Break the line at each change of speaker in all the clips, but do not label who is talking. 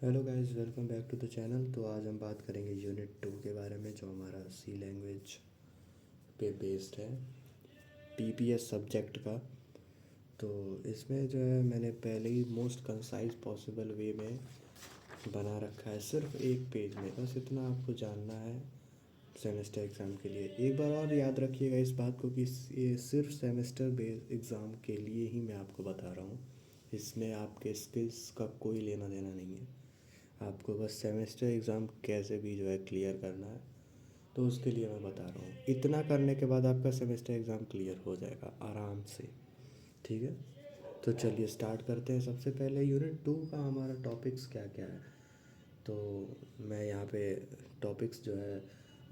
Hello guys, welcome back to the channel. तो आज हम बात करेंगे यूनिट 2 के बारे में, जो हमारा सी लैंग्वेज पे बेस्ड है, पीपीएस सब्जेक्ट का। तो इसमें जो है मैंने पहले ही मोस्ट कंसाइज पॉसिबल वे में बना रखा है, सिर्फ एक पेज में। बस इतना आपको जानना है सेमेस्टर एग्ज़ाम के लिए। एक बार और याद रखिएगा इस बात को कि ये सिर्फ सेमेस्टर बेस्ड एग्ज़ाम के लिए ही मैं आपको बता रहा हूँ। इसमें आपके स्किल्स का कोई लेना देना नहीं है। आपको बस सेमेस्टर एग्ज़ाम कैसे भी जो है क्लियर करना है, तो उसके लिए मैं बता रहा हूँ। इतना करने के बाद आपका सेमेस्टर एग्ज़ाम क्लियर हो जाएगा आराम से। ठीक है, तो चलिए स्टार्ट करते हैं। सबसे पहले यूनिट 2 का हमारा टॉपिक्स क्या क्या है। तो मैं यहाँ पे टॉपिक्स जो है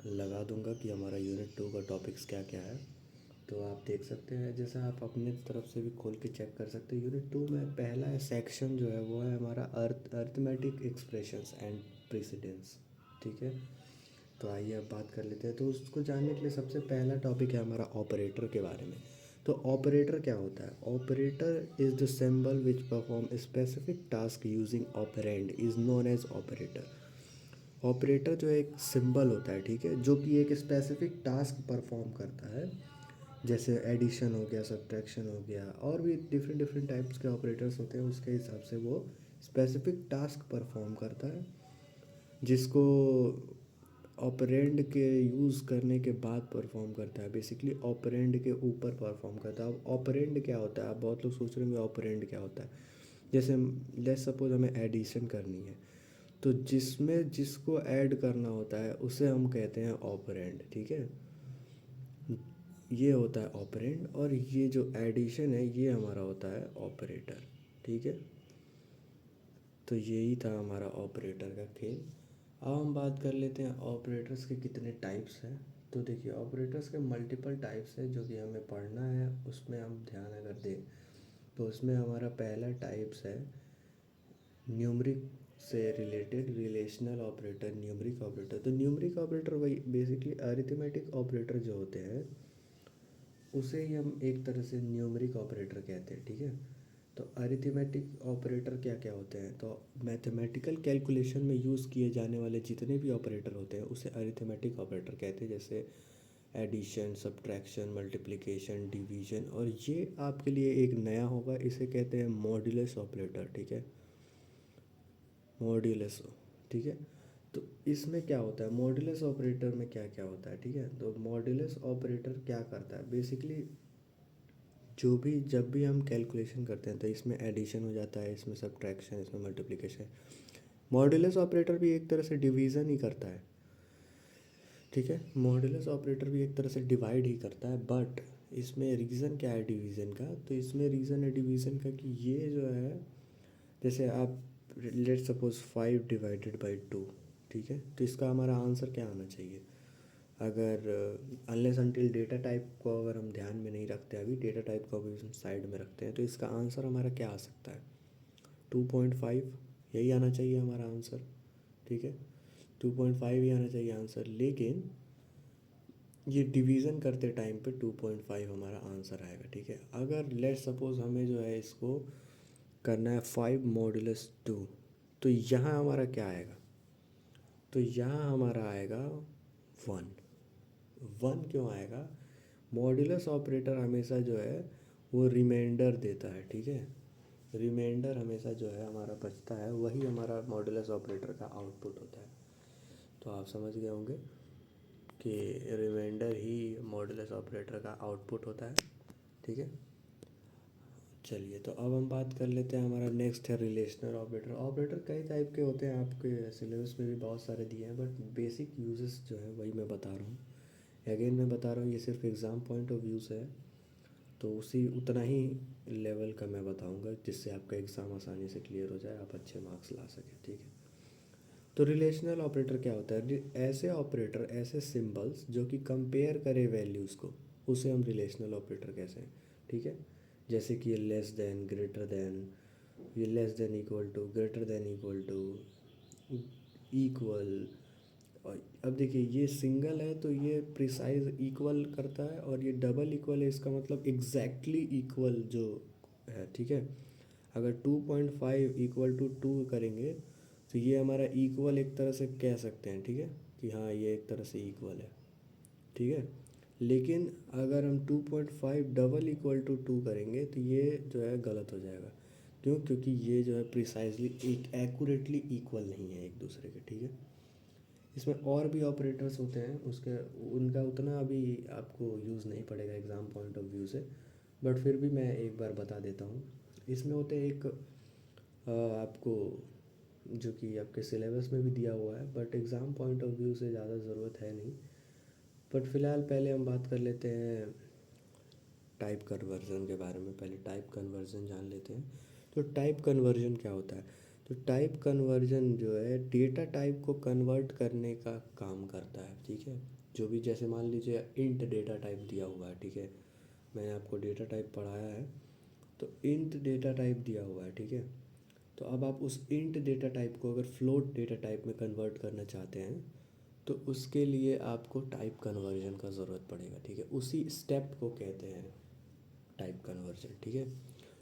लगा दूँगा कि हमारा यूनिट 2 का टॉपिक्स क्या क्या है। तो आप देख सकते हैं, जैसे आप अपने तरफ से भी खोल के चेक कर सकते हैं। यूनिट 2 में पहला सेक्शन जो है वो है हमारा अर्थमेटिक एक्सप्रेशंस एंड प्रेसिडेंस। ठीक है, तो आइए अब बात कर लेते हैं। तो उसको जानने के लिए सबसे पहला टॉपिक है हमारा ऑपरेटर के बारे में। तो ऑपरेटर क्या होता है? Operator is the symbol which perform specific task using operand is known as operator. Operator जो एक सिंबल होता है, ठीक है, जो कि एक स्पेसिफिक टास्क परफॉर्म करता है। जैसे एडिशन हो गया, सब्ट्रैक्शन हो गया, और भी डिफरेंट डिफरेंट टाइप्स के ऑपरेटर्स होते हैं। उसके हिसाब से वो स्पेसिफिक टास्क परफॉर्म करता है, जिसको ऑपरेंड के यूज़ करने के बाद परफॉर्म करता है। बेसिकली ऑपरेंड के ऊपर परफॉर्म करता है। अब ऑपरेंड क्या होता है? आप बहुत लोग सोच रहे होंगे ऑपरेंड क्या होता है। जैसे लेट्स सपोज हमें एडिशन करनी है, तो जिसमें जिसको ऐड करना होता है उसे हम कहते हैं ऑपरेंड। ठीक है, ये होता है ऑपरेंड, और ये जो एडिशन है ये हमारा होता है ऑपरेटर। ठीक है, तो यही था हमारा ऑपरेटर का खेल। अब हम बात कर लेते हैं ऑपरेटर्स के कितने टाइप्स हैं। तो देखिए, ऑपरेटर्स के मल्टीपल टाइप्स हैं जो कि हमें पढ़ना है। उसमें हम ध्यान अगर दें तो उसमें हमारा पहला टाइप्स है न्यूमरिक से related relational operator, numeric operator. तो न्यूमरिक ऑपरेटर वही बेसिकली अरिथमेटिक ऑपरेटर जो होते हैं, उसे ही हम एक तरह से न्यूमरिक ऑपरेटर कहते हैं। ठीक है, तो अरिथमेटिक ऑपरेटर क्या क्या होते हैं? तो मैथमेटिकल कैलकुलेशन में यूज़ किए जाने वाले जितने भी ऑपरेटर होते हैं उसे अरिथमेटिक ऑपरेटर कहते हैं। जैसे एडिशन, सब्ट्रैक्शन, मल्टीप्लिकेशन, डिवीजन। और ये आपके लिए एक नया होगा, इसे कहते हैं मॉड्यूलस ऑपरेटर। ठीक है, मॉड्यूलस। ठीक है, तो इसमें क्या होता है मॉड्यूलस ऑपरेटर में, क्या क्या होता है? ठीक है, तो मॉड्यूलस ऑपरेटर क्या करता है बेसिकली, जो भी जब भी हम कैलकुलेशन करते हैं तो इसमें एडिशन हो जाता है, इसमें सब्ट्रैक्शन, इसमें मल्टीप्लिकेशन। मॉड्यूलस ऑपरेटर भी एक तरह से डिवीज़न ही करता है। ठीक है, मॉड्यूलस ऑपरेटर भी एक तरह से डिवाइड ही करता है, बट इसमें रीज़न क्या है डिवीज़न का? तो इसमें रीज़न है डिवीज़न का कि ये जो है, जैसे आप लेट सपोज 5/2। ठीक है, तो इसका हमारा आंसर क्या आना चाहिए? अगर अनलेस अनटिल डेटा टाइप को अगर हम ध्यान में नहीं रखते, अभी डेटा टाइप को अभी हम साइड में रखते हैं, तो इसका आंसर हमारा क्या आ सकता है? 2.5, यही आना चाहिए हमारा आंसर। ठीक है, 2.5 ही आना चाहिए आंसर। लेकिन ये डिवीज़न करते टाइम पे 2.5 हमारा आंसर आएगा। ठीक है, अगर लेट सपोज हमें जो है इसको करना है 5 मॉड्यूलस 2, तो यहाँ हमारा क्या आएगा? तो यहाँ हमारा आएगा 1। 1 क्यों आएगा? मॉड्यूलस ऑपरेटर हमेशा जो है वो रिमाइंडर देता है। ठीक है, रिमाइंडर हमेशा जो है हमारा बचता है, वही हमारा मॉड्यूलस ऑपरेटर का आउटपुट होता है। तो आप समझ गए होंगे कि रिमाइंडर ही मॉड्यूलस ऑपरेटर का आउटपुट होता है। ठीक है, चलिए तो अब हम बात कर लेते हैं, हमारा नेक्स्ट है रिलेशनल ऑपरेटर। ऑपरेटर कई टाइप के होते हैं, आपके सिलेबस में भी बहुत सारे दिए हैं, बट बेसिक यूजेस जो है वही मैं बता रहा हूँ। अगेन मैं बता रहा हूँ, ये सिर्फ एग्ज़ाम पॉइंट ऑफ व्यू से है, तो उसी उतना ही लेवल का मैं बताऊंगा जिससे आपका एग्ज़ाम आसानी से क्लियर हो जाए, आप अच्छे मार्क्स ला सकें। ठीक है, तो रिलेशनल ऑपरेटर क्या होता है? ऐसे ऑपरेटर, ऐसे सिंबल्स जो कि कंपेयर करे वैल्यूज़ को, उसे हम रिलेशनल ऑपरेटर कहते हैं। ठीक है, जैसे कि ये लेस देन, ग्रेटर देन, ये less than equal to, greater than equal to, equal. और अब देखिए, ये सिंगल है तो ये प्रिसाइज इक्वल करता है, और ये डबल इक्वल है, इसका मतलब एग्जैक्टली इक्वल जो है। ठीक है, अगर 2.5 इक्वल टू 2 करेंगे तो ये हमारा इक्वल एक तरह से कह सकते हैं, ठीक है, कि हाँ ये एक तरह से इक्वल है, ठीक है। लेकिन अगर हम 2.5 डबल इक्वल टू 2 करेंगे तो ये जो है गलत हो जाएगा। क्यों? क्योंकि ये जो है प्रिसाइजली एक एक्यूरेटली इक्वल नहीं है एक दूसरे के, ठीक है। इसमें और भी ऑपरेटर्स होते हैं, उसके उनका उतना अभी आपको यूज़ नहीं पड़ेगा एग्ज़ाम पॉइंट ऑफ व्यू से, बट फिर भी मैं एक बार बता देता हूँ। इसमें होते हैं एक आपको जो कि आपके सिलेबस में भी दिया हुआ है, but exam point of view से ज़्यादा ज़रूरत है नहीं। बट फ़िलहाल पहले हम बात कर लेते हैं टाइप कन्वर्जन के बारे में। पहले टाइप कन्वर्जन जान लेते हैं। तो टाइप कन्वर्जन क्या होता है? तो टाइप कन्वर्जन जो है डेटा टाइप को कन्वर्ट करने का काम करता है, ठीक है। जो भी जैसे मान लीजिए इंट डेटा टाइप दिया हुआ है, ठीक है, मैंने आपको डेटा टाइप पढ़ाया है, तो इंट डेटा टाइप दिया हुआ है, ठीक है। तो अब आप उस इंट डेटा टाइप को अगर फ्लोट डेटा टाइप में कन्वर्ट करना चाहते हैं तो उसके लिए आपको टाइप कन्वर्जन का ज़रूरत पड़ेगा, ठीक है। उसी स्टेप को कहते हैं टाइप कन्वर्जन, ठीक है।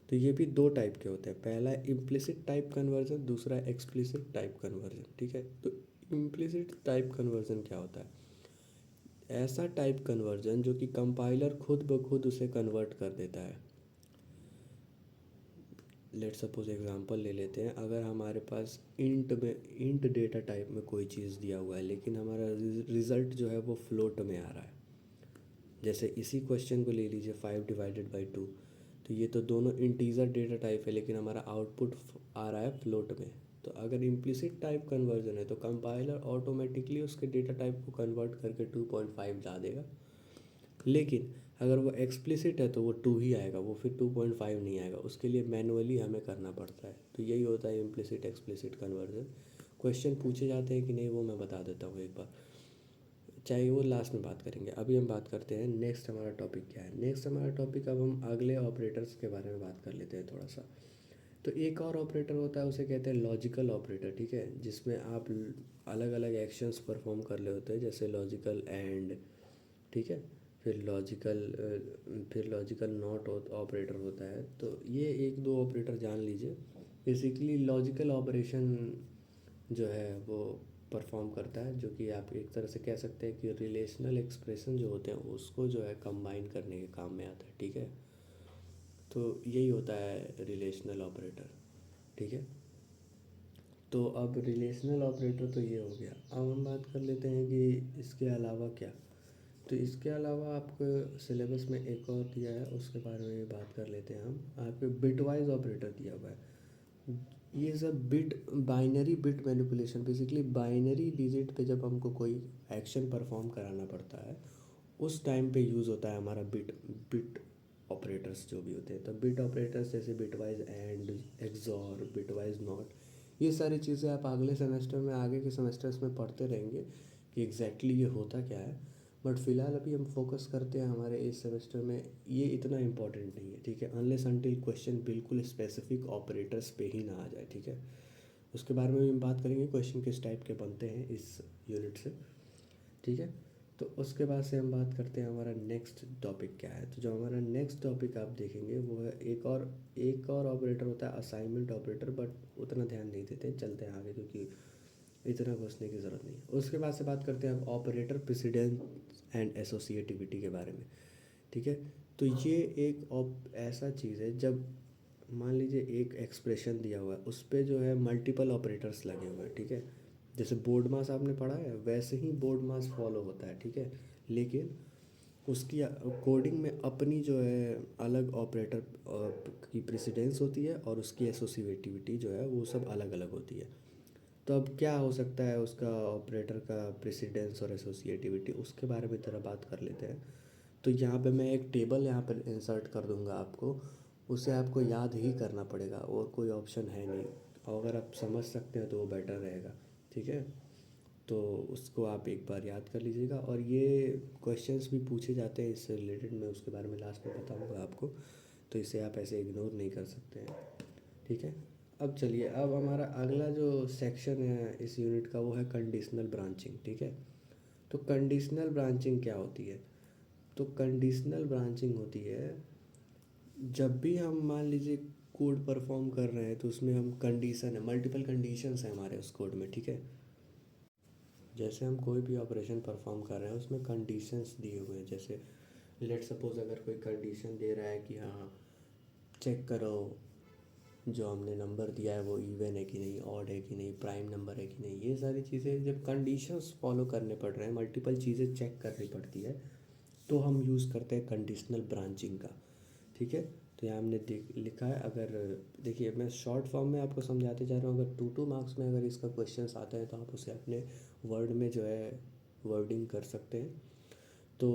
तो ये भी दो टाइप के होते हैं, पहला इम्प्लिसिट टाइप कन्वर्जन, दूसरा एक्सप्लिसिट टाइप कन्वर्जन, ठीक है। तो इम्प्लिसिट टाइप कन्वर्जन क्या होता है? ऐसा टाइप कन्वर्जन जो कि कंपाइलर खुद ब खुद उसे कन्वर्ट कर देता है। लेट सपोज एग्जांपल ले लेते हैं, अगर हमारे पास इंट डेटा टाइप में कोई चीज़ दिया हुआ है लेकिन हमारा रिज़ल्ट जो है वो फ्लोट में आ रहा है। जैसे इसी क्वेश्चन को ले लीजिए 5/2, तो ये तो दोनों इंटीजर डेटा टाइप है लेकिन हमारा आउटपुट आ रहा है फ्लोट में। तो अगर इम्प्लिसिट टाइप कन्वर्जन है तो कंपाइलर ऑटोमेटिकली उसके डेटा टाइप को कन्वर्ट करके 2.5 ला देगा। लेकिन अगर वो एक्सप्लिसिट है तो वो 2 ही आएगा, वो फिर 2.5 नहीं आएगा, उसके लिए मैनुअली हमें करना पड़ता है। तो यही होता है इम्प्लिसिट एक्सप्लिसिट कन्वर्जन। क्वेश्चन पूछे जाते हैं कि नहीं वो मैं बता देता हूँ एक बार, चाहे वो लास्ट में बात करेंगे। अभी हम बात करते हैं नेक्स्ट हमारा टॉपिक क्या है। नेक्स्ट हमारा टॉपिक, अब हम अगले ऑपरेटर्स के बारे में बात कर लेते हैं थोड़ा सा। तो एक और ऑपरेटर होता है, उसे कहते हैं लॉजिकल ऑपरेटर, ठीक है, जिसमें आप अलग अलग एक्शंस परफॉर्म कर रहे होते हैं, जैसे लॉजिकल एंड, ठीक है, फिर लॉजिकल नॉट ऑपरेटर होता है। तो ये एक दो ऑपरेटर जान लीजिए। बेसिकली लॉजिकल ऑपरेशन जो है वो परफॉर्म करता है, जो कि आप एक तरह से कह सकते हैं कि रिलेशनल एक्सप्रेशन जो होते हैं उसको जो है कंबाइन करने के काम में आता है, ठीक है। तो यही होता है रिलेशनल ऑपरेटर, ठीक है। तो अब रिलेशनल ऑपरेटर तो ये हो गया। अब हम बात कर लेते हैं कि इसके अलावा क्या। तो इसके अलावा आपको सिलेबस में एक और दिया है, उसके बारे में भी बात कर लेते हैं हम। आपके बिटवाइज ऑपरेटर दिया हुआ है। ये सब bit binary bit manipulation, basically binary digit पे जब हमको कोई एक्शन परफॉर्म कराना पड़ता है उस टाइम पे यूज़ होता है हमारा बिट बिट ऑपरेटर्स जो भी होते हैं। तो बिट ऑपरेटर्स जैसे bitwise and, XOR, bitwise not, ये सारी चीज़ें आप अगले सेमेस्टर में, आगे के सेमेस्टर्स में पढ़ते रहेंगे कि एग्जैक्टली ये होता क्या है। बट फिलहाल अभी हम फोकस करते हैं हमारे इस सेमेस्टर में, ये इतना इम्पोर्टेंट नहीं है, ठीक है, अनलेस अनटिल क्वेश्चन बिल्कुल स्पेसिफिक ऑपरेटर्स पे ही ना आ जाए, ठीक है। उसके बारे में भी हम बात करेंगे, क्वेश्चन किस टाइप के बनते हैं इस यूनिट से, ठीक है। तो उसके बाद से हम बात करते हैं हमारा नेक्स्ट टॉपिक क्या है। तो जो हमारा नेक्स्ट टॉपिक आप देखेंगे वो है एक और ऑपरेटर होता है असाइनमेंट ऑपरेटर, बट उतना ध्यान नहीं देते, चलते हैं आगे क्योंकि इतना घुसने की ज़रूरत नहीं है। उसके बाद से बात करते हैं अब ऑपरेटर प्रेसिडेंस एंड एसोसिएटिविटी के बारे में, ठीक है। तो ये एक ऐसा चीज़ है, जब मान लीजिए एक एक्सप्रेशन दिया हुआ है उस पर जो है मल्टीपल ऑपरेटर्स लगे हुए हैं, ठीक है। जैसे बोर्ड मास आपने पढ़ा है वैसे ही बोर्ड मास फॉलो होता है, ठीक है। लेकिन उसकी कोडिंग में अपनी जो है अलग ऑपरेटर की प्रेसिडेंस होती है और उसकी एसोसिएटिविटी जो है वो सब अलग अलग होती है। तो अब क्या हो सकता है उसका ऑपरेटर का प्रेसिडेंस और एसोसिएटिविटी, उसके बारे में ज़रा बात कर लेते हैं। तो यहाँ पे मैं एक टेबल यहाँ पर इंसर्ट कर दूँगा आपको, उसे आपको याद ही करना पड़ेगा और कोई ऑप्शन है नहीं, और अगर आप समझ सकते हैं तो वो बेटर रहेगा, ठीक है। तो उसको आप एक बार याद कर लीजिएगा, और ये क्वेश्चंस भी पूछे जाते हैं इससे रिलेटेड, मैं उसके बारे में लास्ट में बताऊँगा आपको, तो इसे आप ऐसे इग्नोर नहीं कर सकते हैं, ठीक है। अब चलिए, अब हमारा अगला जो सेक्शन है इस यूनिट का वो है कंडीशनल ब्रांचिंग, ठीक है। तो कंडीशनल ब्रांचिंग क्या होती है? तो कंडीशनल ब्रांचिंग होती है जब भी हम मान लीजिए कोड परफॉर्म कर रहे हैं तो उसमें हम कंडीशन है, मल्टीपल कंडीशंस हैं हमारे उस कोड में, ठीक है। जैसे हम कोई भी ऑपरेशन परफॉर्म कर रहे हैं उसमें कंडीशंस दिए हुए हैं। जैसे लेट सपोज अगर कोई कंडीशन दे रहा है कि हाँ चेक करो जो हमने नंबर दिया है वो इवन है कि नहीं, ऑड है कि नहीं, प्राइम नंबर है कि नहीं, ये सारी चीज़ें जब कंडीशंस फॉलो करने पड़ रहे हैं, मल्टीपल चीज़ें चेक करनी पड़ती है, तो हम यूज़ करते हैं कंडीशनल ब्रांचिंग का, ठीक है। तो यहाँ हमने लिखा है, अगर देखिए मैं शॉर्ट फॉर्म में आपको समझाते जा रहा हूँ। अगर 2 मार्क्स में अगर इसका क्वेश्चन आता है तो आप उसे अपने वर्ड में जो है वर्डिंग कर सकते हैं। तो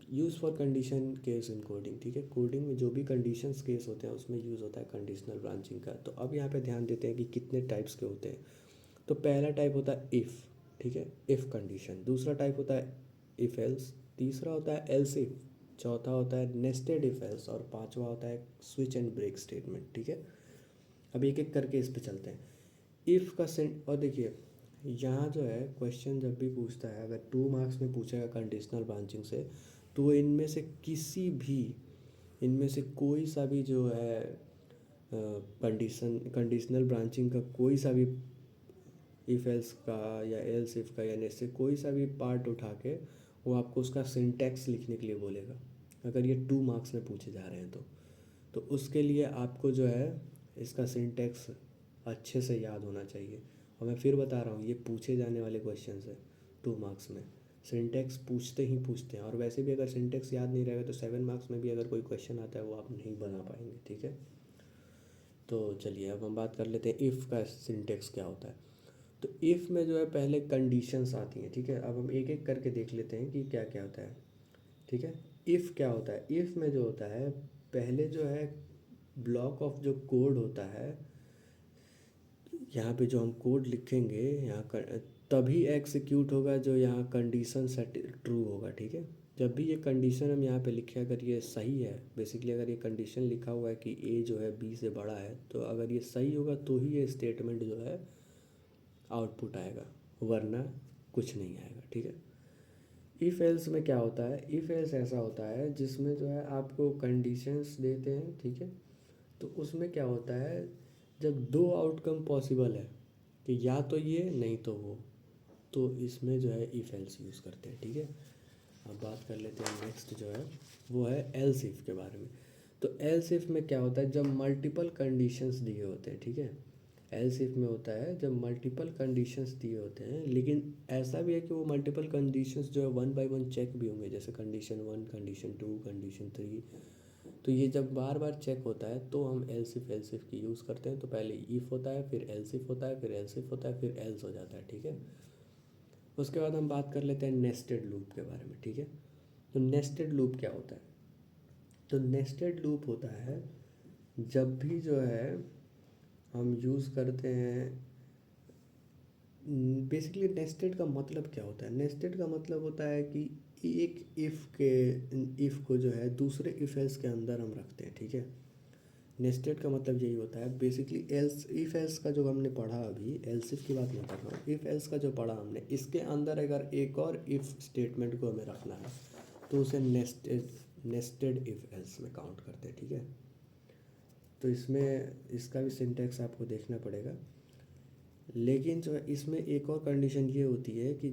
use for condition case in coding, ठीक है। कोडिंग में जो भी कंडीशंस केस होते हैं उसमें यूज़ होता है कंडीशनल ब्रांचिंग का। तो अब यहाँ पे ध्यान देते हैं कि कितने टाइप्स के होते हैं। तो पहला टाइप होता है इफ़, ठीक है, इफ़ कंडीशन। दूसरा टाइप होता है इफ़ एल्स। तीसरा होता है एल्स इफ। चौथा होता है नेस्टेड इफ एल्स। और पांचवा होता है स्विच एंड ब्रेक स्टेटमेंट, ठीक है। अब एक एक करके इस पे चलते हैं। इफ़ का सेंट, और देखिए यहाँ जो है क्वेश्चन जब भी पूछता है, अगर 2 मार्क्स में पूछेगा कंडीशनल ब्रांचिंग से, तो वो इनमें से किसी भी, इनमें से कोई सा भी जो है कंडीशनल ब्रांचिंग का कोई सा भी इफ़ एल्स का या एल्स इफ का या नेस्टेड कोई सा भी पार्ट उठा के वो आपको उसका सिंटैक्स लिखने के लिए बोलेगा, अगर ये 2 मार्क्स में पूछे जा रहे हैं तो उसके लिए आपको जो है इसका सिंटैक्स अच्छे से याद होना चाहिए। और मैं फिर बता रहा हूँ ये पूछे जाने वाले क्वेश्चन है 2 मार्क्स में। सिंटैक्स पूछते ही पूछते हैं, और वैसे भी अगर सिंटैक्स याद नहीं रहेगा तो 7 मार्क्स में भी अगर कोई क्वेश्चन आता है वो आप नहीं बना पाएंगे, ठीक है। तो चलिए अब हम बात कर लेते हैं इफ़ का सिंटैक्स क्या होता है। तो इफ़ में जो है पहले कंडीशंस आती हैं, ठीक है। अब हम एक एक करके देख लेते हैं कि क्या क्या होता है, ठीक है। इफ़ क्या होता है, इफ़ में जो होता है पहले जो है ब्लॉक ऑफ जो कोड होता है, यहाँ पे जो हम कोड लिखेंगे यहाँ तभी एग्जीक्यूट होगा जो यहाँ कंडीशन सेट ट्रू होगा, ठीक है। जब भी ये कंडीशन हम यहाँ पे लिखें, अगर ये सही है, बेसिकली अगर ये कंडीशन लिखा हुआ है कि ए जो है बी से बड़ा है, तो अगर ये सही होगा तो ही ये स्टेटमेंट जो है आउटपुट आएगा, वरना कुछ नहीं आएगा, ठीक है। इफ़ एल्स में क्या होता है, इफ़ एल्स ऐसा होता है जिसमें जो है आपको कंडीशंस देते हैं, ठीक है। तो उसमें क्या होता है, जब 2 आउटकम पॉसिबल है कि या तो ये नहीं तो वो, तो इसमें जो है इफ़ एल्स यूज़ करते हैं, ठीक है। अब बात कर लेते हैं नेक्स्ट जो है वो है एल्स इफ़ के बारे में। तो एल्स इफ़ में क्या होता है, जब मल्टीपल कंडीशंस दिए होते हैं, ठीक है। एल्स इफ में होता है जब मल्टीपल कंडीशंस दिए होते हैं, लेकिन ऐसा भी है कि वो मल्टीपल कंडीशंस जो है 1 बाय 1 चेक भी होंगे, जैसे कंडीशन 1, कंडीशन 2, कंडीशन 3। तो ये जब बार बार चेक होता है तो हम एल्स इफ की यूज़ करते हैं। तो पहले इफ़ होता है, फिर एल्स इफ होता है, फिर एल्स इफ होता है, फिर एल्स हो जाता है, ठीक है। उसके बाद हम बात कर लेते हैं नेस्टेड लूप के बारे में, ठीक है। तो नेस्टेड लूप क्या होता है, तो नेस्टेड लूप होता है जब भी जो है हम यूज़ करते हैं, बेसिकली नेस्टेड का मतलब क्या होता है, नेस्टेड का मतलब होता है कि एक इफ़ को जो है दूसरे इफ़ एल्स के अंदर हम रखते हैं, ठीक है। नेस्टेड का मतलब यही होता है बेसिकली। एल्स इफ़ एल्स का जो हमने पढ़ा, अभी एल्स इफ की बात नहीं कर रहा हूँ, इफ़ एल्स का जो पढ़ा हमने, इसके अंदर अगर एक और इफ़ स्टेटमेंट को हमें रखना है तो उसे नेस्टेड इफ़ एल्स में काउंट करते हैं, ठीक है। तो इसमें इसका भी सिंटैक्स आपको देखना पड़ेगा, लेकिन जो है इसमें एक और कंडीशन ये होती है कि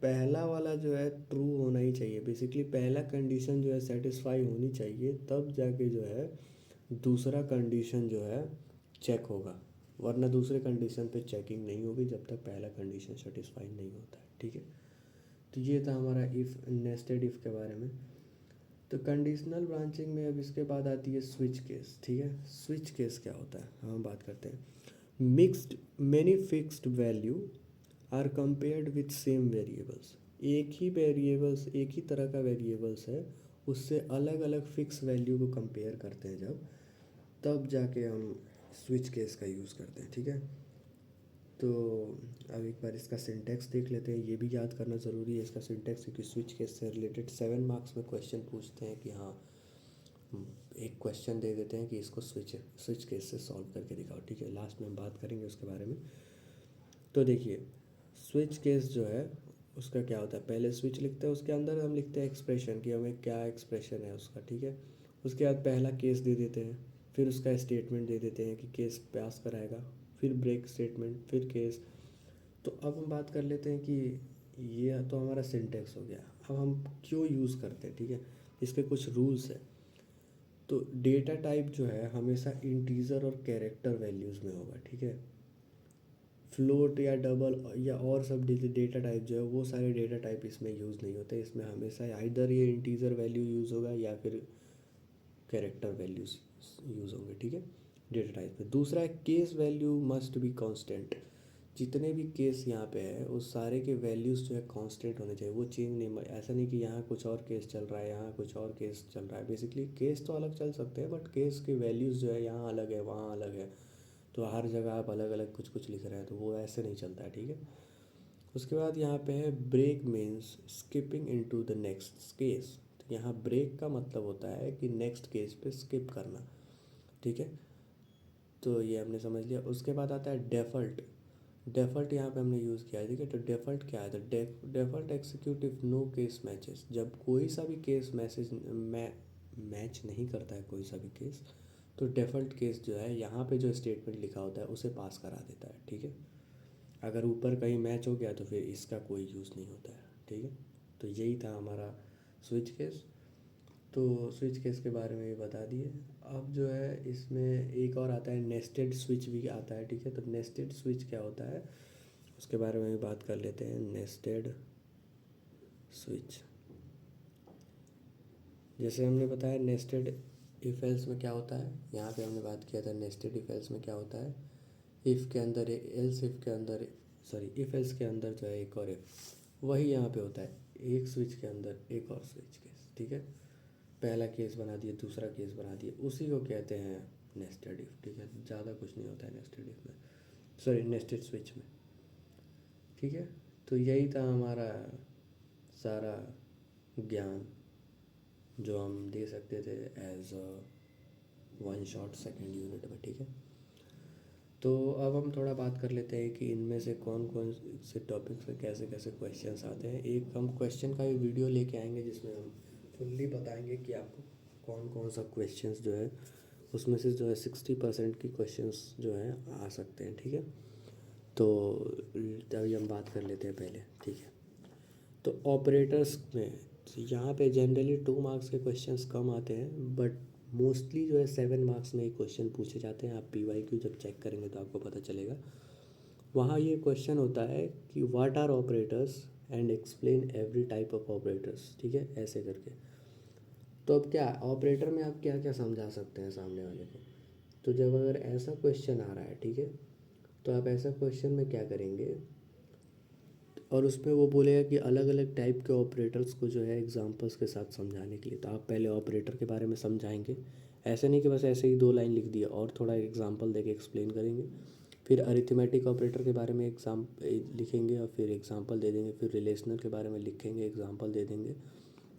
पहला वाला जो है ट्रू होना ही चाहिए। बेसिकली पहला कंडीशन जो है सेटिस्फाई होनी चाहिए, तब जाके जो है दूसरा कंडीशन जो है चेक होगा, वरना दूसरे कंडीशन पे चेकिंग नहीं होगी जब तक पहला कंडीशन सेटिस्फाई नहीं होता है, ठीक है। तो ये था हमारा इफ़ नेस्टेड इफ़ के बारे में। तो कंडीशनल ब्रांचिंग में अब इसके बाद आती है स्विच केस, ठीक है। स्विच केस क्या होता है, हम बात करते हैं। Mixed many fixed value are compared with same variables. एक ही वेरिएबल्स, एक ही तरह का वेरिएबल्स है, उससे अलग अलग फिक्स वैल्यू को कंपेयर करते हैं जब, तब जाके हम स्विच केस का यूज़ करते हैं, ठीक है। तो अब एक बार इसका सिंटैक्स देख लेते हैं, ये भी याद करना ज़रूरी है इसका सिंटैक्स, क्योंकि स्विच केस से रिलेटेड 7 मार्क्स में क्वेश्चन पूछते हैं कि हाँ एक क्वेश्चन दे देते हैं कि इसको स्विच केस से सॉल्व करके दिखाओ, ठीक है। लास्ट में हम बात करेंगे उसके बारे में। तो देखिए स्विच केस जो है उसका क्या होता है, पहले स्विच लिखते हैं, उसके अंदर हम लिखते हैं एक्सप्रेशन कि हमें क्या एक्सप्रेशन है उसका, ठीक है। उसके बाद पहला केस दे देते हैं, फिर उसका स्टेटमेंट दे देते हैं कि केस पास कराएगा, फिर ब्रेक स्टेटमेंट, फिर केस। तो अब हम बात कर लेते हैं कि ये तो हमारा सिंटेक्स हो गया। अब हम क्यों यूज़ करते हैं, ठीक है, इसके कुछ रूल्स हैं। तो डेटा टाइप जो है हमेशा इंटीजर और कैरेक्टर वैल्यूज़ में होगा, ठीक है। फ्लोट या डबल या और सब डेटा टाइप जो है वो सारे डेटा टाइप इसमें यूज़ नहीं होते। इसमें हमेशा आइदर ये इंटीजर वैल्यू यूज़ होगा या फिर कैरेक्टर वैल्यूज़ यूज़ होंगे, ठीक है, डेटा टाइप में। दूसरा है case value must be constant. जितने भी केस यहाँ पे है उस सारे के वैल्यूज़ जो है कांस्टेंट होने चाहिए, वो चेंज नहीं। ऐसा नहीं कि यहाँ कुछ और केस चल रहा है, यहाँ कुछ और केस चल रहा है। बेसिकली केस तो अलग चल सकते हैं, बट केस के वैल्यूज़ जो है यहाँ अलग है, वहाँ अलग है। तो हर जगह आप अलग अलग कुछ कुछ लिख रहे हैं, तो वो ऐसे नहीं चलता है, ठीक है। उसके बाद यहाँ पे है break means skipping into the next case. तो यहाँ ब्रेक का मतलब होता है कि नेक्स्ट केस पे स्किप करना, ठीक है। तो ये हमने समझ लिया। उसके बाद आता है डेफॉल्ट। डेफॉल्ट यहाँ पे हमने यूज़ किया है, ठीक है। तो डेफॉल्ट क्या है, तो default executive no case matches. जब कोई सा भी केस मैच नहीं करता है, कोई सा भी केस, तो डेफॉल्ट केस जो है यहाँ पे जो स्टेटमेंट लिखा होता है उसे पास करा देता है, ठीक है। अगर ऊपर कहीं मैच हो गया तो फिर इसका कोई यूज़ नहीं होता है, ठीक है। तो यही था हमारा स्विच केस। तो स्विच केस के बारे में ये बता दिए। अब जो है इसमें एक और आता है नेस्टेड स्विच भी आता है, ठीक है। तो नेस्टेड स्विच क्या होता है उसके बारे में भी बात कर लेते हैं। नेस्टेड स्विच, जैसे हमने बताया नेस्टेड इफ एल्स में क्या होता है, यहाँ पे हमने बात किया था नेस्टेड इफ एल्स में क्या होता है। इफ़ के अंदर एल्स इफ़ के अंदर, सॉरी, इफ़ एल्स के अंदर जो है एक और इफ, वही यहाँ पे होता है। एक स्विच के अंदर एक और स्विच केस, ठीक है। पहला केस बना दिए, दूसरा केस बना दिए, उसी को कहते हैं नेस्टेड इफ, ठीक है। ज़्यादा कुछ नहीं होता है नेस्टेड इफ में, सॉरी नेस्टेड स्विच में, ठीक है। तो यही था हमारा सारा ज्ञान जो हम दे सकते थे as a one shot second unit में, ठीक है। तो अब हम थोड़ा बात कर लेते हैं कि इनमें से कौन कौन से टॉपिक्स में कैसे कैसे क्वेश्चंस आते हैं। एक हम क्वेश्चन का भी वीडियो लेके आएंगे जिसमें हम फुल्ली बताएंगे कि आपको कौन कौन सा क्वेश्चंस जो है उसमें से जो है 60% की क्वेश्चंस जो हैं आ सकते हैं, ठीक है। तो अभी हम बात कर लेते हैं पहले, ठीक है। तो ऑपरेटर्स में यहाँ पे जनरली 2 मार्क्स के क्वेश्चंस कम आते हैं, बट मोस्टली जो है 7 मार्क्स में एक क्वेश्चन पूछे जाते हैं। आप PYQ जब चेक करेंगे तो आपको पता चलेगा। वहाँ ये क्वेश्चन होता है कि what are operators and explain every type of operators, ठीक है, ऐसे करके। तो अब क्या ऑपरेटर में आप क्या क्या समझा सकते हैं सामने वाले को। तो जब अगर ऐसा क्वेश्चन आ रहा है, ठीक है, तो आप ऐसा क्वेश्चन में क्या करेंगे, और उसमें वो बोलेगा कि अलग अलग टाइप के ऑपरेटर्स को जो है एग्जांपल्स के साथ समझाने के लिए। तो आप पहले ऑपरेटर के बारे में समझाएंगे, ऐसे नहीं कि बस ऐसे ही 2 लाइन लिख दिया, और थोड़ा एग्जांपल देके एक्सप्लेन करेंगे। फिर अरिथमेटिक ऑपरेटर के बारे में लिखेंगे और फिर एग्जांपल दे देंगे। फिर रिलेशनल के बारे में लिखेंगे, एग्जांपल दे देंगे।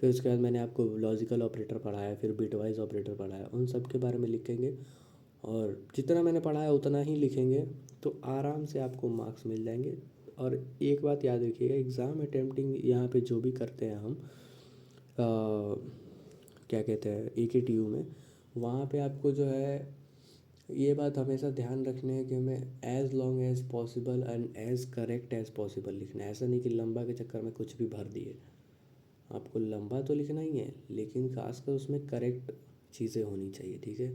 फिर उसके बाद मैंने आपको लॉजिकल ऑपरेटर पढ़ाया, फिर बिटवाइज ऑपरेटर पढ़ाया, उन सब के बारे में लिखेंगे। और जितना मैंने पढ़ाया उतना ही लिखेंगे, तो आराम से आपको मार्क्स मिल जाएंगे। और एक बात याद रखिएगा, एग्ज़ाम अटेम्प्टिंग यहाँ पे जो भी करते हैं हम क्या कहते हैं AKTU में, वहाँ पे आपको जो है ये बात हमेशा ध्यान रखनी है कि हमें as long as possible and as correct as possible लिखना है। ऐसा नहीं कि लंबा के चक्कर में कुछ भी भर दिए। आपको लंबा तो लिखना ही है, लेकिन खासकर उसमें करेक्ट चीज़ें होनी चाहिए, ठीक है।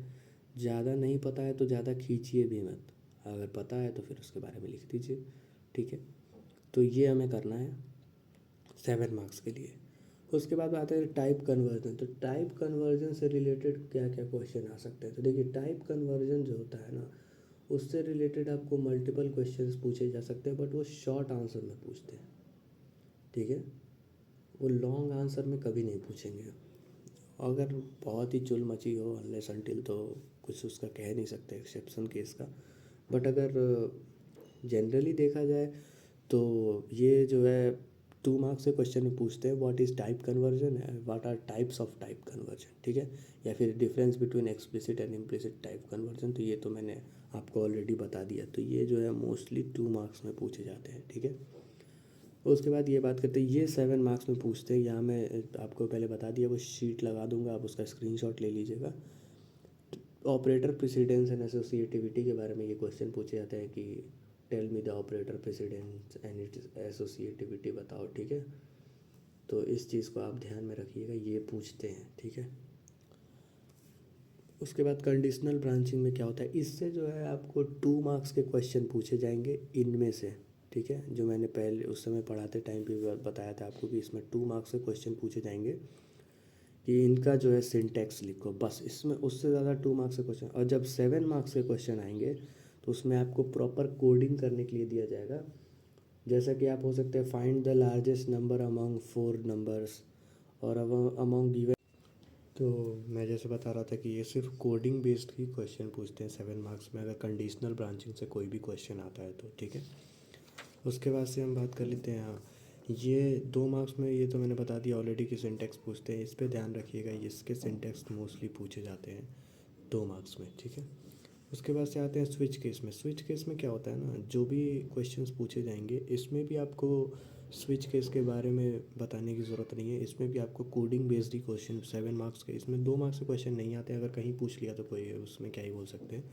ज़्यादा नहीं पता है तो ज़्यादा खींचिए भी मत, अगर पता है तो फिर उसके बारे में लिख दीजिए, ठीक है। तो ये हमें करना है 7 मार्क्स के लिए। उसके बाद आते हैं टाइप कन्वर्जन। तो टाइप कन्वर्जन से रिलेटेड क्या क्या क्वेश्चन आ सकते हैं। तो देखिए टाइप कन्वर्जन जो होता है ना, उससे रिलेटेड आपको मल्टीपल क्वेश्चंस पूछे जा सकते हैं, बट वो शॉर्ट आंसर में पूछते हैं, ठीक है। वो लॉन्ग आंसर में कभी नहीं पूछेंगे। अगर बहुत ही चुल मची हो अनलेस अनटिल, तो कुछ उसका कह नहीं सकते, एक्सेप्शन केस का। बट अगर जनरली देखा जाए तो ये जो है 2 मार्क्स से क्वेश्चन में पूछते हैं what is type conversion and what are types of type conversion, ठीक है। या फिर difference between explicit and implicit type conversion. तो ये तो मैंने आपको ऑलरेडी बता दिया। तो ये जो है मोस्टली 2 मार्क्स में पूछे जाते हैं, ठीक है। उसके बाद ये बात करते हैं ये 7 मार्क्स में पूछते हैं। यहाँ मैं आपको पहले बता दिया, वो शीट लगा दूंगा, आप उसका स्क्रीनशॉट ले लीजिएगा। ऑपरेटर प्रेसिडेंस एंड एसोसिएटिविटी के बारे में ये क्वेश्चन पूछे जाते हैं कि tell me the operator precedence and its associativity बताओ, ठीक है। तो इस चीज़ को आप ध्यान में रखिएगा, ये पूछते हैं, ठीक है। उसके बाद कंडीशनल ब्रांचिंग में क्या होता है, इससे जो है आपको 2 मार्क्स के क्वेश्चन पूछे जाएंगे इनमें से, ठीक है। जो मैंने पहले उस समय पढ़ाते टाइम पे बताया था आपको कि इसमें 2 मार्क्स के क्वेश्चन पूछे जाएंगे कि इनका जो है सिंटैक्स लिखो, बस। इसमें उससे ज़्यादा 2 मार्क्स के क्वेश्चन, और जब 7 मार्क्स के क्वेश्चन आएंगे तो उसमें आपको प्रॉपर कोडिंग करने के लिए दिया जाएगा। जैसा कि आप हो सकते हैं find the largest number among 4 numbers और अमॉन्ग गिवन। तो मैं जैसे बता रहा था कि ये सिर्फ कोडिंग बेस्ड ही क्वेश्चन पूछते हैं 7 मार्क्स में, अगर कंडीशनल ब्रांचिंग से कोई भी क्वेश्चन आता है तो, ठीक है। उसके बाद से हम बात कर लेते हैं, हाँ, ये 2 मार्क्स में ये तो मैंने बता दिया ऑलरेडी कि सिंटैक्स पूछते हैं, इस पे ध्यान रखिएगा, इसके सिंटैक्स मोस्टली पूछे जाते हैं 2 मार्क्स में, ठीक है। उसके बाद से आते हैं स्विच केस में। स्विच केस में क्या होता है ना, जो भी क्वेश्चंस पूछे जाएंगे इसमें भी आपको स्विच केस के बारे में बताने की ज़रूरत नहीं है। इसमें भी आपको कोडिंग बेस्ड ही क्वेश्चन 7 मार्क्स के, इसमें 2 मार्क्स के क्वेश्चन नहीं आते हैं। अगर कहीं पूछ लिया तो कोई उसमें क्या ही बोल सकते हैं,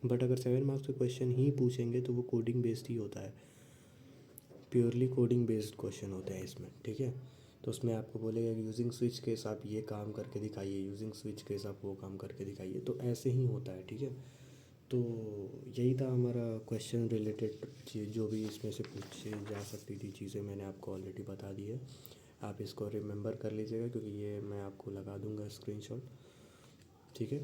बट अगर 7 मार्क्स के क्वेश्चन ही पूछेंगे तो वो कोडिंग बेस्ड ही होता है, प्योरली कोडिंग बेस्ड क्वेश्चन होते हैं इसमें, ठीक है। तो उसमें आपको बोलेगा कि यूजिंग स्विच केस आप ये काम करके दिखाइए, यूजिंग स्विच केस आप वो काम करके दिखाइए, तो ऐसे ही होता है, ठीक है। तो यही था हमारा क्वेश्चन रिलेटेड चीज़, जो भी इसमें से पूछी जा सकती थी चीज़ें मैंने आपको ऑलरेडी बता दी है। आप इसको रिमेंबर कर लीजिएगा क्योंकि ये मैं आपको लगा दूंगा स्क्रीनशॉट, ठीक है।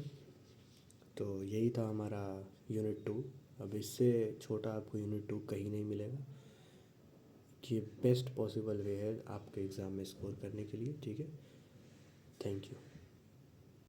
तो यही था हमारा यूनिट 2। अब इससे छोटा आपको यूनिट 2 कहीं नहीं मिलेगा, कि बेस्ट पॉसिबल वे है आपके एग्ज़ाम में स्कोर करने के लिए, ठीक है। Thank you.